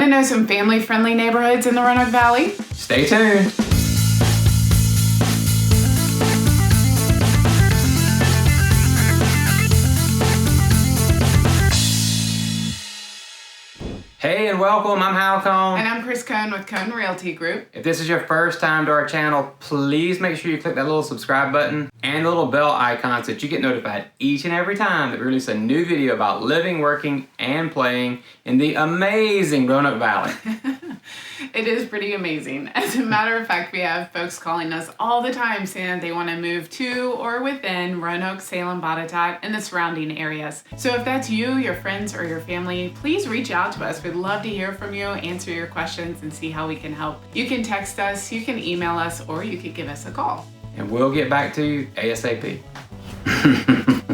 Want to know some family-friendly neighborhoods in the Roanoke Valley? Stay tuned. Hey and welcome, I'm Hal Cohn. And I'm Chris Cohn with Cohn Realty Group. If this is your first time to our channel, please make sure you click that little subscribe button and the little bell icon so that you get notified each and every time that we release a new video about living, working, and playing in the amazing Roanoke Valley. It is pretty amazing. As a matter of fact, we have folks calling us all the time saying they want to move to or within Roanoke, Salem, Botetourt, and the surrounding areas. So if that's you, your friends, or your family, please reach out to us. We'd love to hear from you, answer your questions, and see how we can help. You can text us, you can email us, or you could give us a call. And we'll get back to you ASAP.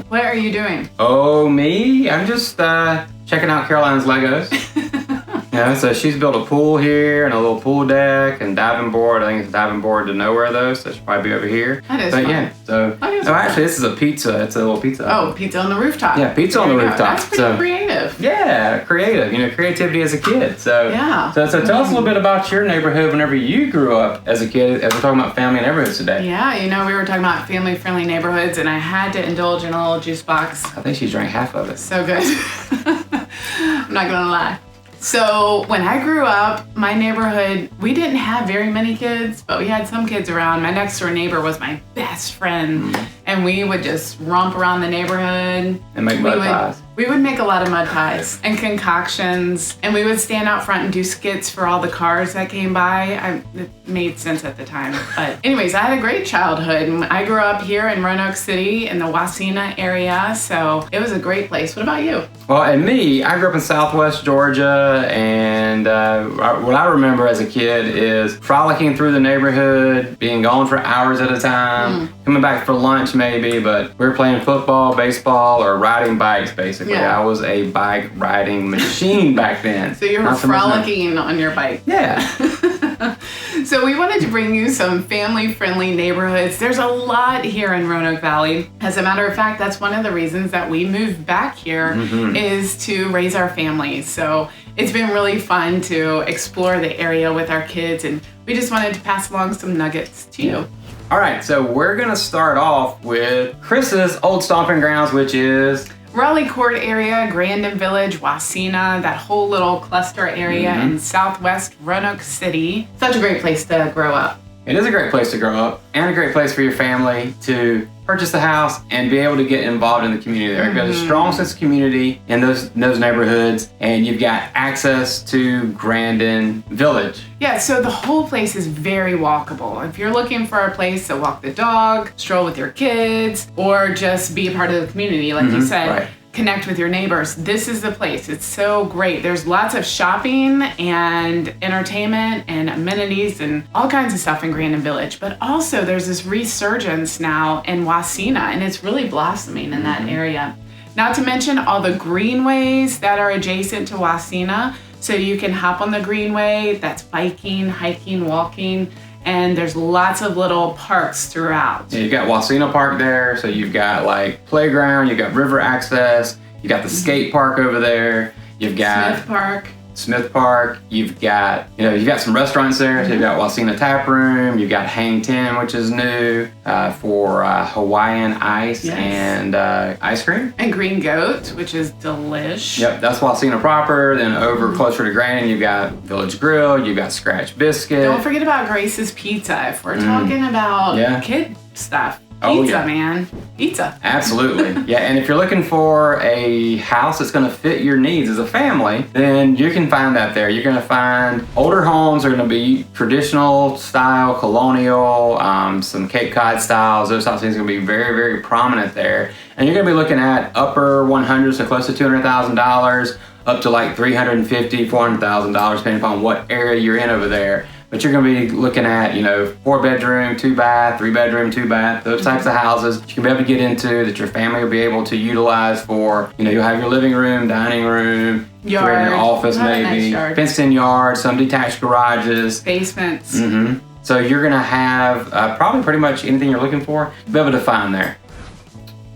What are you doing? Oh, me? I'm just checking out Caroline's Legos. Yeah, so she's built a pool here and a little pool deck and diving board. I think it's a diving board to nowhere though, so it should probably be over here. That is But fun. yeah, so actually this is a pizza. It's a little pizza. Oh, pizza on the rooftop. Yeah, pizza on the rooftop. That's pretty creative. Yeah, creative. You know, creativity as a kid. So yeah. So tell us a little bit about your neighborhood whenever you grew up as a kid, as we're talking about family and neighborhoods today. Yeah, you know, we were talking about family-friendly neighborhoods, and I had to indulge in a little juice box. I think she drank half of it. So good. I'm not gonna lie. So when I grew up, my neighborhood, we didn't have very many kids, but we had some kids around. My next door neighbor was my best friend, and we would just romp around the neighborhood. And make mud pies. We would make a lot of mud pies and concoctions, and we would stand out front and do skits for all the cars that came by. It made sense at the time. But anyways, I had a great childhood. I grew up here in Roanoke City in the WASENA area, so it was a great place. What about you? Well, and me, I grew up in Southwest Georgia, and what I remember as a kid is frolicking through the neighborhood, being gone for hours at a time, coming back for lunch maybe, but we were playing football, baseball, or riding bikes basically. Yeah. I was a bike riding machine back then. So you were frolicking on your bike. Yeah. So we wanted to bring you some family-friendly neighborhoods. There's a lot here in Roanoke Valley. As a matter of fact, that's one of the reasons that we moved back here is to raise our families. So it's been really fun to explore the area with our kids, and we just wanted to pass along some nuggets to you. All right, so we're gonna start off with Chris's old stomping grounds, which is Raleigh Court area, GRANDIN Village, WASENA, that whole little cluster area in southwest Roanoke City. Such a great place to grow up. It is a great place to grow up and a great place for your family to purchase a house and be able to get involved in the community there. You've got a strong sense of community in those neighborhoods, and you've got access to GRANDIN Village. Yeah, so the whole place is very walkable. If you're looking for a place to walk the dog, stroll with your kids, or just be a part of the community, like you said, right. Connect with your neighbors, this is the place. It's so great. There's lots of shopping and entertainment and amenities and all kinds of stuff in GRANDIN Village. But also there's this resurgence now in WASENA, and it's really blossoming in that area. Not to mention all the greenways that are adjacent to WASENA. So you can hop on the greenway, that's biking, hiking, walking, and there's lots of little parks throughout. Yeah, you got WASENA Park there, so you've got like playground, you've got river access, you got the skate park over there, you've got Smith Park, you've got, you've got some restaurants there, so you've got WASENA Tap Room, you've got Hang 10, which is new for Hawaiian ice and ice cream. And Green Goat, which is delish. Yep, that's WASENA proper. Then over closer to GRANDIN, you've got Village Grill, you've got Scratch Biscuit. Don't forget about Grace's Pizza. If we're talking about kid stuff. Pizza, man. Pizza. Absolutely. Yeah, and if you're looking for a house that's going to fit your needs as a family, then you can find that there. You're going to find older homes are going to be traditional style, colonial, some Cape Cod styles. Those types of things are going to be very, very prominent there. And you're going to be looking at upper 100s, so close to $200,000, up to like $350,000, $400,000, depending upon what area you're in over there. But you're going to be looking at, 4-bedroom, 2-bath, 3-bedroom, 2-bath, those types of houses you can be able to get into that your family will be able to utilize for, you'll have your living room, dining room, your office maybe, fenced-in yard, some detached garages. Basements. So you're going to have probably pretty much anything you're looking for, be able to find there.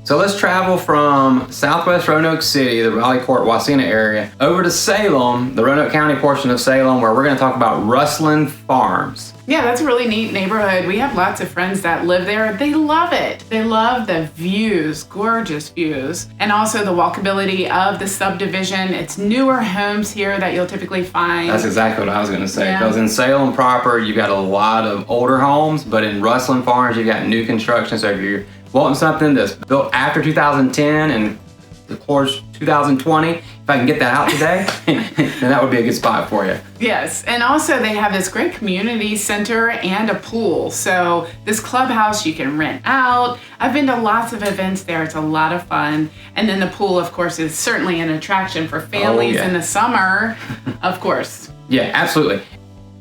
So let's travel from southwest Roanoke City, the RALEIGH WASENA area, over to Salem, the Roanoke County portion of Salem, where we're going to talk about Rustling Farms. Yeah, that's a really neat neighborhood. We have lots of friends that live there. They love it. They love the views, gorgeous views, and also the walkability of the subdivision. It's newer homes here that you'll typically find. That's exactly what I was going to say. Because in Salem proper, you've got a lot of older homes, but in Rustling Farms, you've got new construction. So if you're wanting something that's built after 2010 and of course 2020, if I can get that out today, then that would be a good spot for you. Yes, and also they have this great community center and a pool. So this clubhouse you can rent out. I've been to lots of events there. It's a lot of fun. And then the pool, of course, is certainly an attraction for families in the summer, of course. Yeah, absolutely.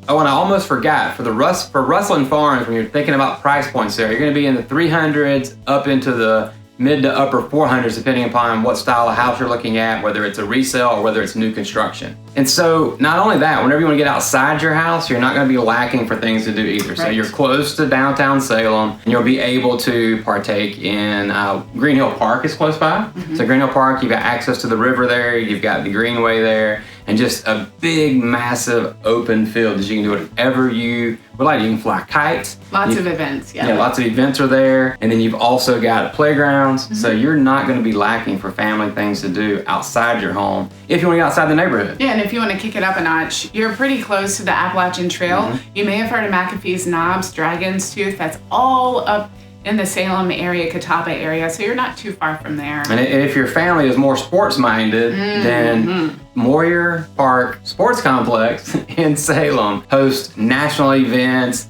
Oh, and I almost forgot, for Rustling Farms, when you're thinking about price points there, you're going to be in the 300s up into the mid to upper 400s, depending upon what style of house you're looking at, whether it's a resale or whether it's new construction. And so not only that, whenever you want to get outside your house, you're not going to be lacking for things to do either. Right. So you're close to downtown Salem, and you'll be able to partake in Green Hill Park is close by. Mm-hmm. So Green Hill Park, you've got access to the river there, you've got the Greenway there, and just a big, massive open field that you can do whatever you would like. You can fly kites. Lots of events, Yeah, lots of events are there. And then you've also got playgrounds. Mm-hmm. So you're not going to be lacking for family things to do outside your home if you want to get outside the neighborhood. Yeah, and if you want to kick it up a notch, you're pretty close to the Appalachian Trail. Mm-hmm. You may have heard of MCAFEES, Knobs, Dragon's Tooth. That's all up in the Salem area, Catawba area, so you're not too far from there. And if your family is more sports-minded, then MOYER Park Sports Complex in Salem hosts national events,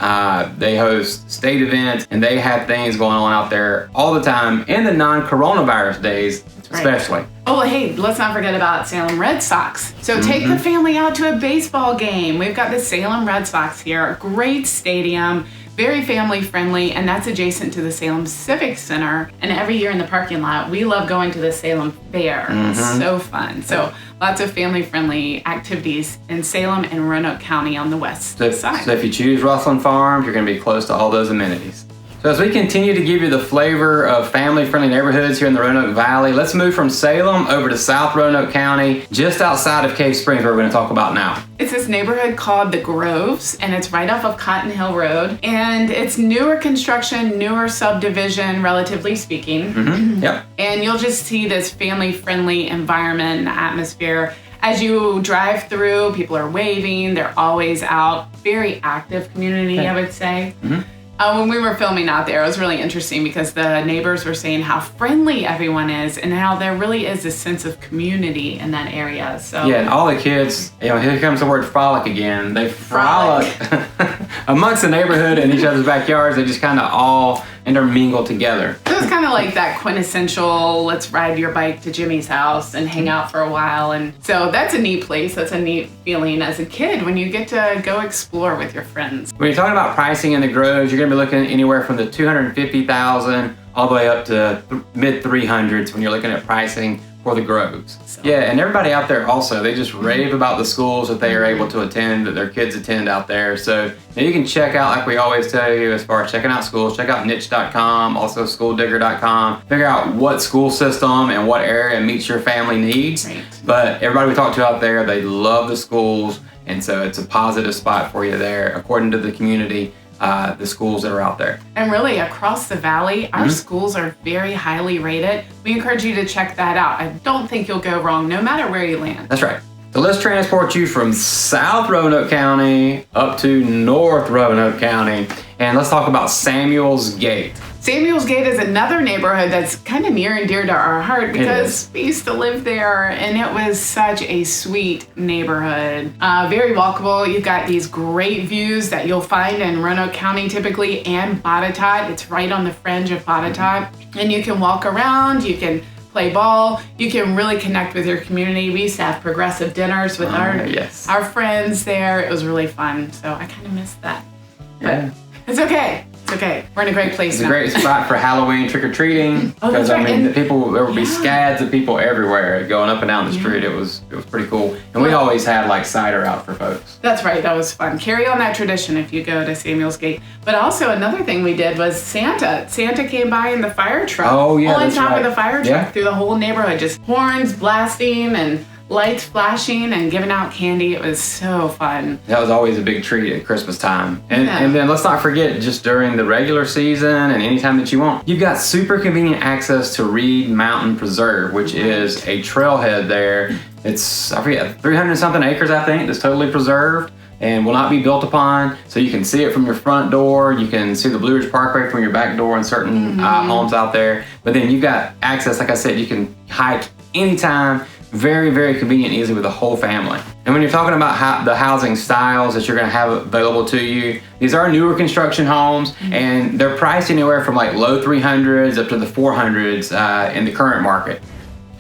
they host state events, and they have things going on out there all the time in the non-coronavirus days, especially. Right. Oh, well, hey, let's not forget about Salem REDSOX. So take the family out to a baseball game. We've got the Salem REDSOX here, a great stadium, very family friendly, and that's adjacent to the Salem Civic Center. And every year in the parking lot, we love going to the Salem Fair. It's so fun. So lots of family friendly activities in Salem and Roanoke County on the west side. So if you choose Rustling Farms, you're going to be close to all those amenities. So as we continue to give you the flavor of family-friendly neighborhoods here in the Roanoke Valley, let's move from Salem over to South Roanoke County, just outside of Cave Springs, where we're going to talk about now. It's this neighborhood called the Groves, and it's right off of Cotton Hill Road. And it's newer construction, newer subdivision, relatively speaking. Yep. And you'll just see this family-friendly environment and atmosphere. As you drive through, people are waving, they're always out. Very active community, I would say. When we were filming out there, it was really interesting because the neighbors were saying how friendly everyone is and how there really is a sense of community in that area. So yeah, and all the kids, here comes the word frolic again. They frolic amongst the neighborhood and each other's backyards. They just kind of all intermingle together. So it's kind of like that quintessential, let's ride your bike to Jimmy's house and hang out for a while. And so that's a neat place. That's a neat feeling as a kid when you get to go explore with your friends. When you're talking about pricing in the Groves, you're going to be looking at anywhere from the $250,000 all the way up to mid 300s when you're looking at pricing for the Groves. Yeah, and everybody out there also, they just rave about the schools that they are able to attend, that their kids attend out there. So now you can check out, like we always tell you, as far as checking out schools, check out niche.com, also schooldigger.com. Figure out what school system and what area meets your family needs. Right. But everybody we talk to out there, they love the schools, and so it's a positive spot for you there, according to the community. The schools that are out there. And really across the valley, our schools are very highly rated. We encourage you to check that out. I don't think you'll go wrong no matter where you land. That's right. So let's transport you from South Roanoke County up to North Roanoke County, and let's talk about Samuels Gate. Samuels Gate is another neighborhood that's kind of near and dear to our heart because we used to live there and it was such a sweet neighborhood. Very walkable. You've got these great views that you'll find in Roanoke County typically and Botetourt. It's right on the fringe of Botetourt. And you can walk around, you can play ball, you can really connect with your community. We used to have progressive dinners with our friends there. It was really fun. So I kind of missed that. Yeah. But it's okay. It's okay. We're in a great place It's now. a great spot for Halloween trick-or-treating. Oh, that's right. I mean, there would be scads of people everywhere going up and down the street. It was pretty cool. And we always had like cider out for folks. That's right. That was fun. Carry on that tradition if you go to Samuel's Gate. But also another thing we did was Santa. Santa came by in the fire truck. Oh, yeah, On that's top right. of the fire truck through the whole neighborhood. Just horns blasting and lights flashing and giving out candy. It was so fun. That was always a big treat at Christmas time. And, Yeah. and then let's not forget, just during the regular season and anytime that you want, you've got super convenient access to Reed Mountain Preserve, which is a trailhead there. It's, I forget, 300 something acres, I think, that's totally preserved and will not be built upon. So you can see it from your front door. You can see the Blue Ridge Parkway from your back door in certain homes out there. But then you've got access, like I said, you can hike anytime. Very, very convenient and easy with the whole family. And when you're talking about the housing styles that you're gonna have available to you, these are newer construction homes and they're priced anywhere from like low 300s up to the 400s in the current market.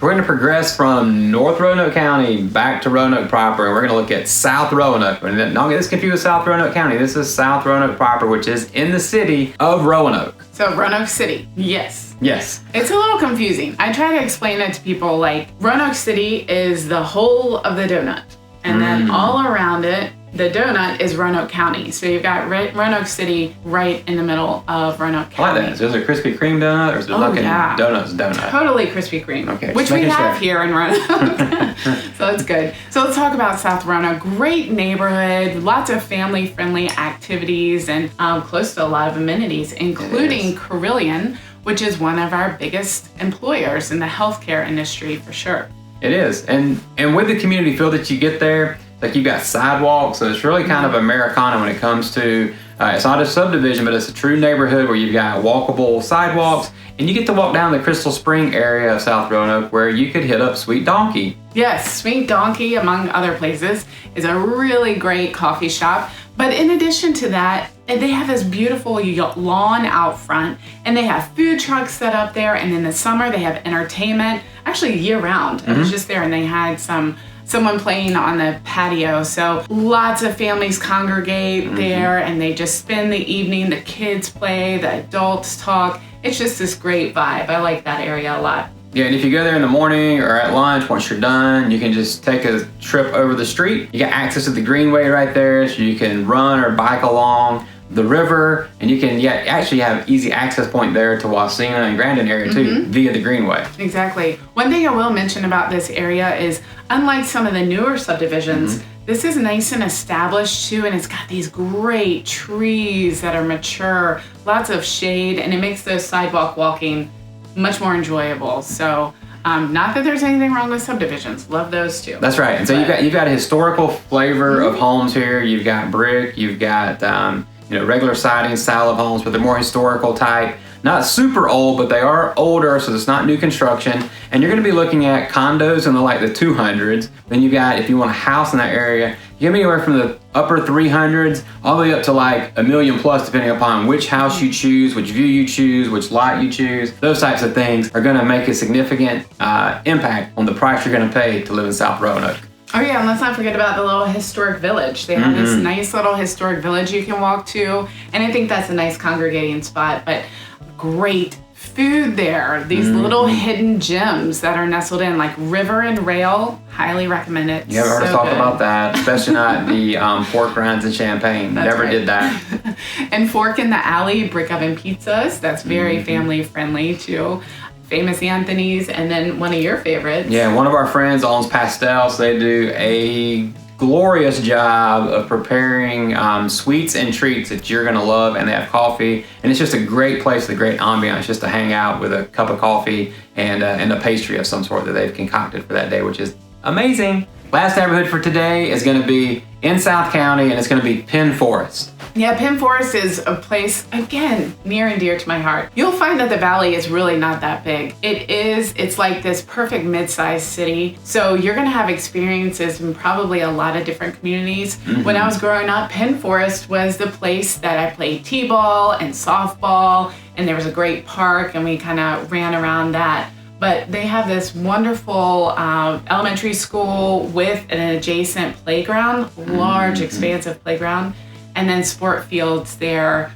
We're gonna progress from North Roanoke County back to Roanoke proper, and we're gonna look at South Roanoke. And don't get this confused with South Roanoke County. This is South Roanoke proper, which is in the city of Roanoke. So Roanoke City, yes. Yes. It's a little confusing. I try to explain it to people like Roanoke City is the whole of the donut. And then all around it, the donut is Roanoke County. So you've got Roanoke City right in the middle of Roanoke County. I like that. So is it a Krispy Kreme donut or is it Dunkin' Donuts donut? Totally Krispy Kreme, Okay, which just we making have sure. here in Roanoke. So that's good. So let's talk about South Roanoke. Great neighborhood, lots of family-friendly activities, and close to a lot of amenities, including Carilion, which is one of our biggest employers in the healthcare industry for sure. It is, and with the community feel that you get there, like you've got sidewalks, so it's really kind of Americana when it comes to, it's not a subdivision, but it's a true neighborhood where you've got walkable sidewalks, and you get to walk down the Crystal Spring area of South Roanoke where you could hit up Sweet Donkey. Yes, Sweet Donkey, among other places, is a really great coffee shop. But in addition to that, they have this beautiful lawn out front, and they have food trucks set up there, and in the summer they have entertainment, actually year round. I was just there and they had someone playing on the patio. So lots of families congregate there and they just spend the evening, the kids play, the adults talk. It's just this great vibe. I like that area a lot. Yeah, and if you go there in the morning or at lunch, once you're done, you can just take a trip over the street. You got access to the greenway right there, so you can run or bike along the river, and you can actually have easy access point there to WASENA and GRANDIN area too, via the greenway. Exactly. One thing I will mention about this area is, unlike some of the newer subdivisions, this is nice and established too, and it's got these great trees that are mature, lots of shade, and it makes those sidewalk walking much more enjoyable. So not that there's anything wrong with subdivisions, love those too. That's right. And so you've got a historical flavor of homes here. You've got brick, you've got regular siding style of homes, but they're more historical type. Not super old, but they are older, so it's not new construction. And you're gonna be looking at condos in the 200s. Then you got, if you want a house in that area, you get anywhere from the upper 300s all the way up to $1 million plus, depending upon which house you choose, which view you choose, which lot you choose. Those types of things are gonna make a significant impact on the price you're gonna pay to live in South Roanoke. Oh yeah, and let's not forget about the little historic village. They have this nice little historic village you can walk to, and I think that's a nice congregating spot, but great food there. These little hidden gems that are nestled in, like River and Rail, highly recommend it. You haven't heard us talk about that, especially not the pork rinds and champagne. That's Never right. did that. And Fork in the Alley, brick oven pizzas. That's very family friendly too. Famous Anthony's, and then one of your favorites. Yeah, one of our friends owns Pastels. They do a glorious job of preparing sweets and treats that you're gonna love, and they have coffee, and it's just a great place, a great ambiance just to hang out with a cup of coffee and a pastry of some sort that they've concocted for that day, which is amazing. Last neighborhood for today is gonna be in South County, and it's gonna be PENN Forest. Yeah, PENN Forest is a place, again, near and dear to my heart. You'll find that the valley is really not that big. It's like this perfect mid-sized city. So you're gonna have experiences in probably a lot of different communities. When I was growing up, PENN Forest was the place that I played t-ball and softball, and there was a great park, and we kind of ran around that. But they have this wonderful elementary school with an adjacent playground, large, expansive playground. And then sport fields there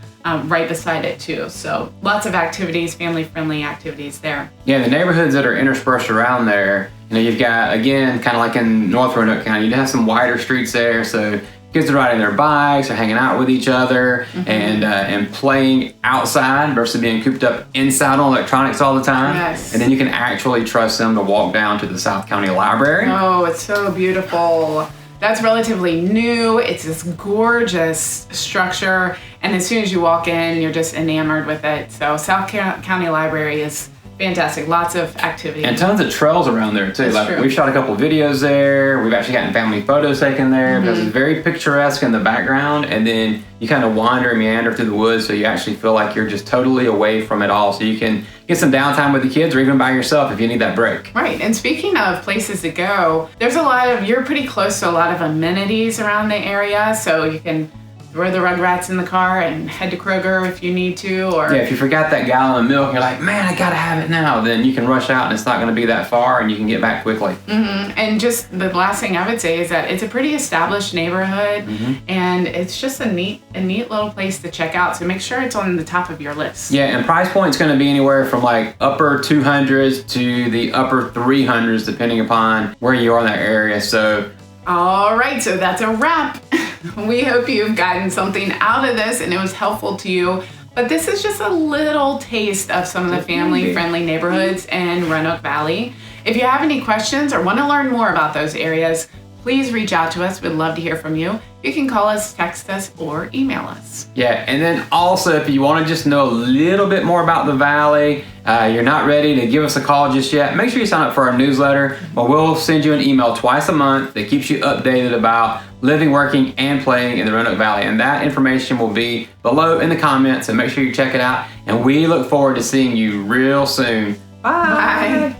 right beside it too. So lots of activities, family-friendly activities there. Yeah, the neighborhoods that are interspersed around there, you've got, again, kind of like in North Roanoke County, you have some wider streets there, so kids are riding their bikes or hanging out with each other and playing outside versus being cooped up inside on electronics all the time. Yes. And then you can actually trust them to walk down to the South County Library. Oh, it's so beautiful. That's relatively new. It's this gorgeous structure. And as soon as you walk in, you're just enamored with it. So South County Library is fantastic. Lots of activity. And tons of trails around there too. That's true. We've shot a couple of videos there. We've actually gotten family photos taken there because it's very picturesque in the background. And then you kind of wander and meander through the woods, so you actually feel like you're just totally away from it all. So you can get some downtime with the kids or even by yourself if you need that break. Right. And speaking of places to go, you're pretty close to a lot of amenities around the area. So you can throw the Rugrats in the car and head to Kroger if you need to. Or yeah, if you forgot that gallon of milk and you're like, man, I gotta have it now, then you can rush out and it's not gonna be that far and you can get back quickly. And just the last thing I would say is that it's a pretty established neighborhood and it's just a neat little place to check out. So make sure it's on the top of your list. Yeah, and price point's gonna be anywhere from like upper 200s to the upper 300s depending upon where you are in that area. So all right, so that's a wrap. We hope you've gotten something out of this and it was helpful to you. But this is just a little taste of some of the family-friendly neighborhoods in Roanoke Valley. If you have any questions or want to learn more about those areas, please reach out to us. We'd love to hear from you. You can call us, text us, or email us. Yeah, and then also if you want to just know a little bit more about the Valley, you're not ready to give us a call just yet, make sure you sign up for our newsletter, or we'll send you an email twice a month that keeps you updated about living, working, and playing in the Roanoke Valley. And that information will be below in the comments, so make sure you check it out. And we look forward to seeing you real soon. Bye.